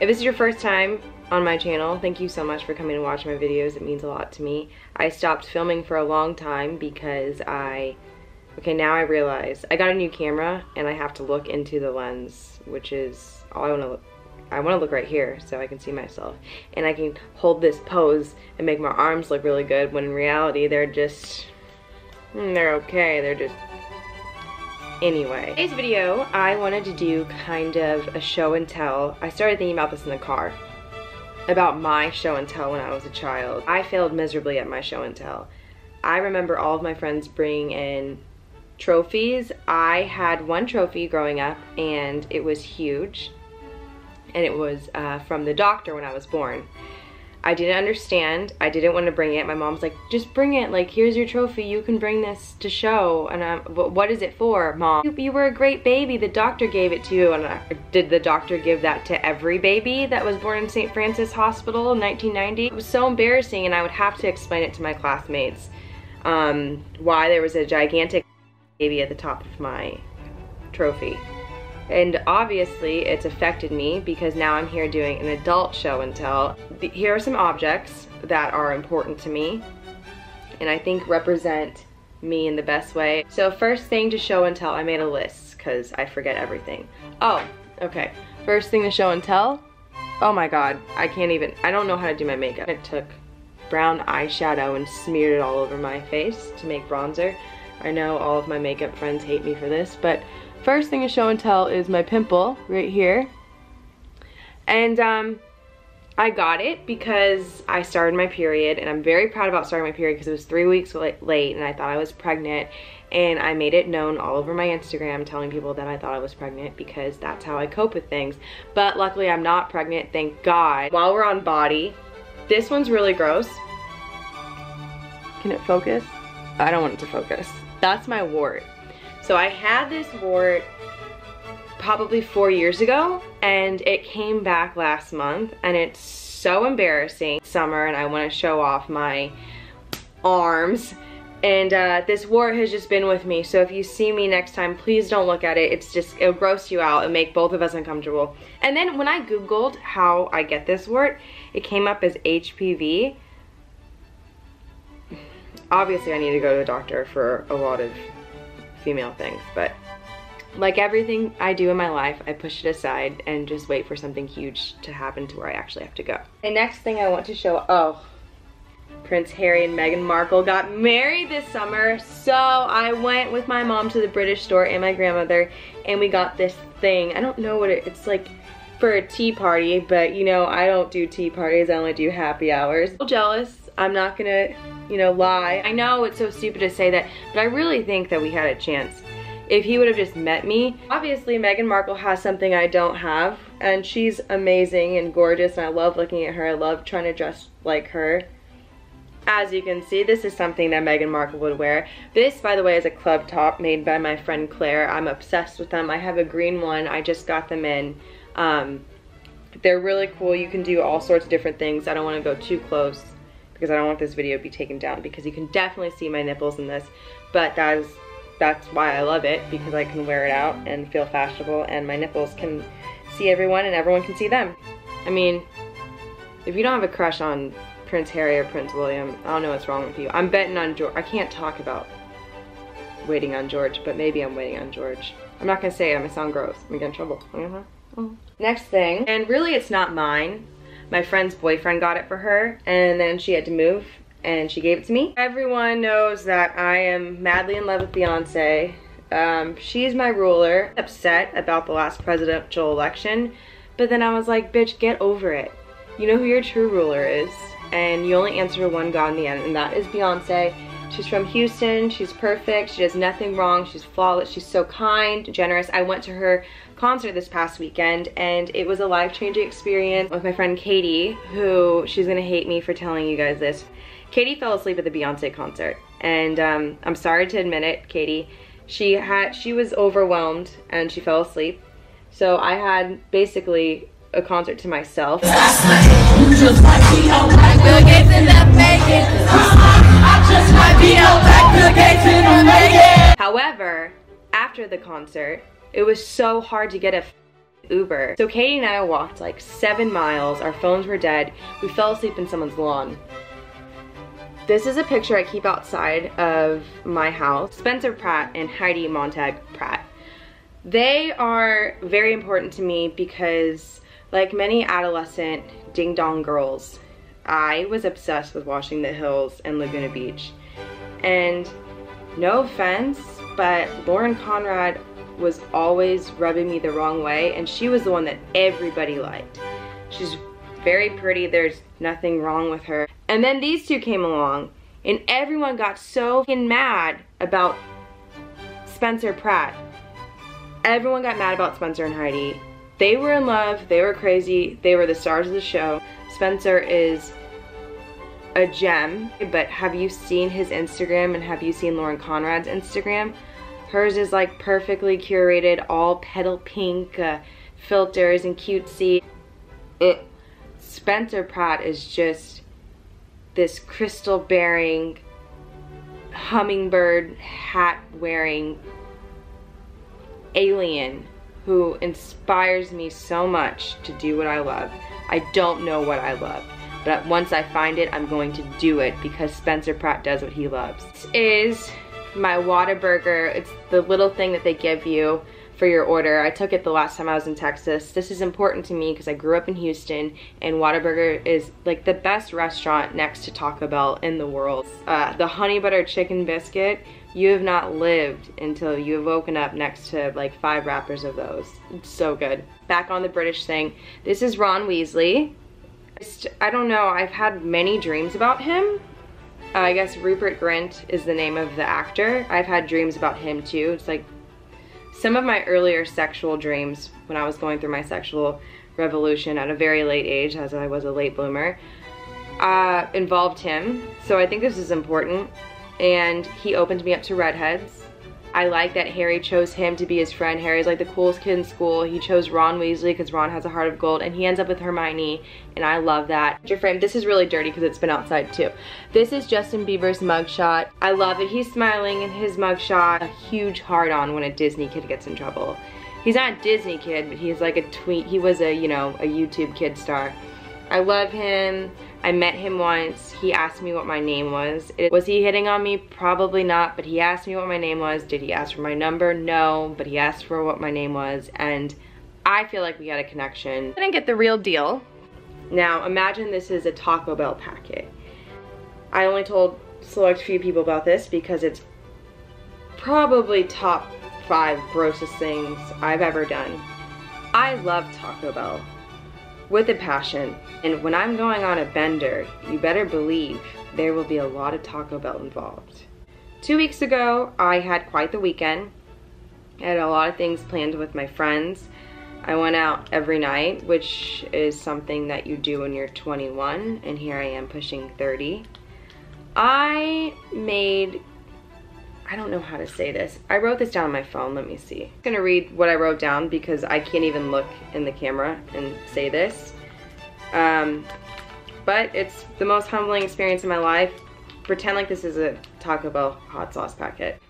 this is your first time on my channel, thank you so much for coming and watching my videos. It means a lot to me. I stopped filming for a long time because okay, now I realize I got a new camera and I have to look into the lens, which is all I want to look right here so I can see myself. And I can hold this pose and make my arms look really good when in reality they're just, they're okay, they're just, anyway. Today's video, I wanted to do kind of a show and tell. I started thinking about this in the car, about my show and tell when I was a child. I failed miserably at my show and tell. I remember all of my friends bringing in trophies. I had one trophy growing up and it was huge. And it was from the doctor when I was born. I didn't understand. I didn't want to bring it. My mom's like, just bring it. Like, here's your trophy. You can bring this to show. And what is it for, Mom? You were a great baby. The doctor gave it to you. And did the doctor give that to every baby that was born in St. Francis Hospital in 1990? It was so embarrassing, and I would have to explain it to my classmates why there was a gigantic baby at the top of my trophy. And obviously it's affected me because now I'm here doing an adult show and tell. Here are some objects that are important to me and I think represent me in the best way. So first thing to show and tell, I made a list because I forget everything. Oh, okay. First thing to show and tell. Oh my god, I don't know how to do my makeup. I took brown eyeshadow and smeared it all over my face to make bronzer. I know all of my makeup friends hate me for this, but first thing to show and tell is my pimple right here. And I got it because I started my period, and I'm very proud about starting my period because it was 3 weeks late and I thought I was pregnant, and I made it known all over my Instagram telling people that I thought I was pregnant because that's how I cope with things. But luckily I'm not pregnant, thank God. While we're on body, this one's really gross. Can it focus? I don't want it to focus. That's my wart. So I had this wart probably 4 years ago and it came back last month and it's so embarrassing. Summer and I want to show off my arms and this wart has just been with me. So if you see me next time, please don't look at it. It'll gross you out and make both of us uncomfortable. And then when I googled how I get this wart, it came up as HPV. Obviously I need to go to a doctor for a lot of female things, but like everything I do in my life, I push it aside and just wait for something huge to happen to where I actually have to go. The next thing I want to show, oh, Prince Harry and Meghan Markle got married this summer, so I went with my mom to the British store and my grandmother and we got this thing. I don't know what it's like for a tea party, but you know, I don't do tea parties, I only do happy hours. I'm jealous, I'm not gonna, you know, lie. I know it's so stupid to say that, but I really think that we had a chance. If he would have just met me. Obviously Meghan Markle has something I don't have, and she's amazing and gorgeous and I love looking at her. I love trying to dress like her. As you can see, this is something that Meghan Markle would wear. This, by the way, is a club top made by my friend Claire. I'm obsessed with them. I have a green one. I just got them in. They're really cool. You can do all sorts of different things. I don't want to go too close because I don't want this video to be taken down because you can definitely see my nipples in this, but that's why I love it, because I can wear it out and feel fashionable and my nipples can see everyone and everyone can see them. I mean, if you don't have a crush on Prince Harry or Prince William, I don't know what's wrong with you. I'm betting on George. I can't talk about waiting on George, but maybe I'm waiting on George. I'm not gonna say it, I'm gonna sound gross. I'm gonna get in trouble. Next thing, and really it's not mine. My friend's boyfriend got it for her and then she had to move and she gave it to me. Everyone knows that I am madly in love with Beyonce. She's my ruler. Upset about the last presidential election, but then I was like, bitch, get over it. You know who your true ruler is, and you only answer to one God in the end, and that is Beyonce. She's from Houston, she's perfect, she does nothing wrong, she's flawless, she's so kind, generous. I went to her concert this past weekend and it was a life-changing experience with my friend Katie, who, she's gonna hate me for telling you guys this. Katie fell asleep at the Beyonce concert and I'm sorry to admit it, Katie. She was overwhelmed and she fell asleep. So I had basically a concert to myself. However, after the concert, it was so hard to get a Uber. So Katie and I walked like 7 miles. Our phones were dead. We fell asleep in someone's lawn. This is a picture I keep outside of my house. Spencer Pratt and Heidi Montag Pratt. They are very important to me because, like many adolescent ding-dong girls, I was obsessed with Washing the Hills and Laguna Beach. And no offense, but Lauren Conrad was always rubbing me the wrong way, and she was the one that everybody liked. She's very pretty, there's nothing wrong with her. And then these two came along, and everyone got so mad about Spencer Pratt. Everyone got mad about Spencer and Heidi. They were in love, they were crazy, they were the stars of the show. Spencer is a gem, but have you seen his Instagram and have you seen Lauren Conrad's Instagram? Hers is like perfectly curated, all petal pink filters and cutesy. Spencer Pratt is just this crystal bearing, hummingbird hat wearing alien who inspires me so much to do what I love. I don't know what I love, but once I find it, I'm going to do it because Spencer Pratt does what he loves. This is my Whataburger. It's the little thing that they give you for your order. I took it the last time I was in Texas. This is important to me because I grew up in Houston, and Whataburger is like the best restaurant next to Taco Bell in the world. The honey butter chicken biscuit, you have not lived until you have woken up next to like 5 wrappers of those. It's so good. Back on the British thing, this is Ron Weasley. I don't know, I've had many dreams about him. I guess Rupert Grint is the name of the actor. I've had dreams about him too. It's like some of my earlier sexual dreams when I was going through my sexual revolution at a very late age, as I was a late bloomer, involved him. So I think this is important. And he opened me up to redheads. I like that Harry chose him to be his friend. Harry's like the coolest kid in school. He chose Ron Weasley because Ron has a heart of gold, and he ends up with Hermione, and I love that. Picture frame, this is really dirty because it's been outside too. This is Justin Bieber's mugshot. I love it. He's smiling in his mugshot. A huge heart on when a Disney kid gets in trouble. He's not a Disney kid, but he's like a tweet. He was a, you know, a YouTube kid star. I love him. I met him once. He asked me what my name was. Was he hitting on me? Probably not, but he asked me what my name was. Did he ask for my number? No, but he asked for what my name was, and I feel like we got a connection. I didn't get the real deal. Now, imagine this is a Taco Bell packet. I only told select few people about this because it's probably top 5 grossest things I've ever done. I love Taco Bell with a passion, and when I'm going on a bender, you better believe there will be a lot of Taco Bell involved. 2 weeks ago, I had quite the weekend. I had a lot of things planned with my friends. I went out every night, which is something that you do when you're 21, and here I am pushing 30. I don't know how to say this. I wrote this down on my phone, let me see. I'm gonna read what I wrote down because I can't even look in the camera and say this. But it's the most humbling experience in my life. Pretend like this is a Taco Bell hot sauce packet.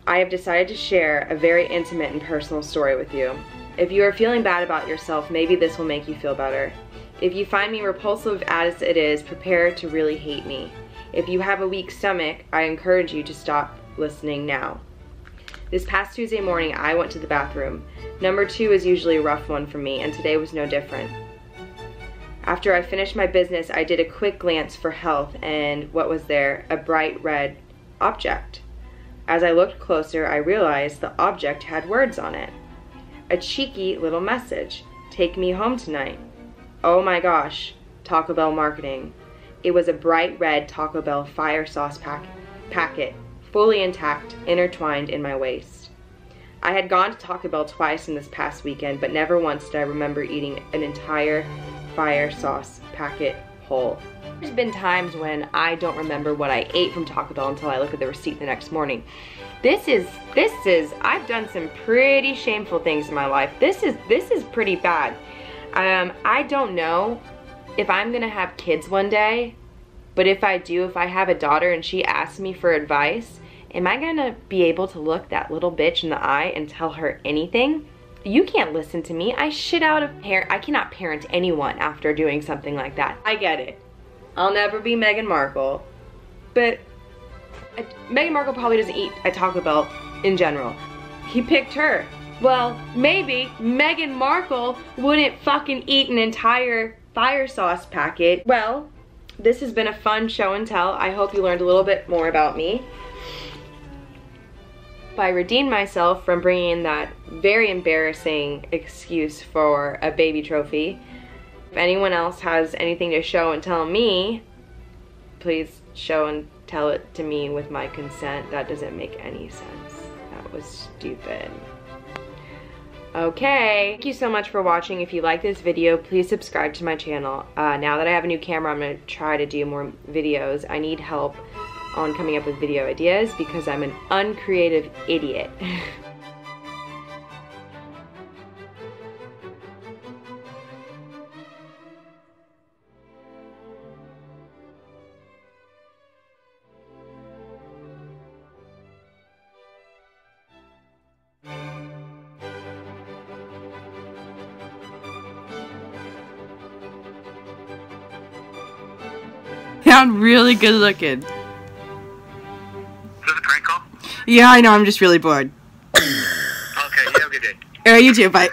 I have decided to share a very intimate and personal story with you. If you are feeling bad about yourself, maybe this will make you feel better. If you find me repulsive as it is, prepare to really hate me. If you have a weak stomach, I encourage you to stop listening now. This past Tuesday morning, I went to the bathroom. Number 2 is usually a rough one for me, and today was no different. After I finished my business, I did a quick glance for health, and what was there? A bright red object. As I looked closer, I realized the object had words on it. A cheeky little message. Take me home tonight. Oh my gosh, Taco Bell marketing. It was a bright red Taco Bell fire sauce packet, fully intact, intertwined in my waist. I had gone to Taco Bell twice in this past weekend, but never once did I remember eating an entire fire sauce packet whole. There's been times when I don't remember what I ate from Taco Bell until I look at the receipt the next morning. I've done some pretty shameful things in my life. This is pretty bad. I don't know if I'm gonna have kids one day, but if I do, if I have a daughter and she asks me for advice, am I gonna be able to look that little bitch in the eye and tell her anything? You can't listen to me. I shit out of I cannot parent anyone after doing something like that. I get it. I'll never be Meghan Markle. But Meghan Markle probably doesn't eat at Taco Bell in general. He picked her. Well, maybe Meghan Markle wouldn't fucking eat an entire fire sauce packet. Well, this has been a fun show and tell. I hope you learned a little bit more about me. I redeemed myself from bringing in that very embarrassing excuse for a baby trophy. If anyone else has anything to show and tell me, please show and tell it to me with my consent. That doesn't make any sense. That was stupid. Okay, thank you so much for watching. If you like this video, please subscribe to my channel. Now that I have a new camera, I'm gonna try to do more videos. I need help on coming up with video ideas because I'm an uncreative idiot. Sound really good looking. Is this a prank call? Yeah, I know, I'm just really bored. Okay, you have a good day. Alright, you too, bye.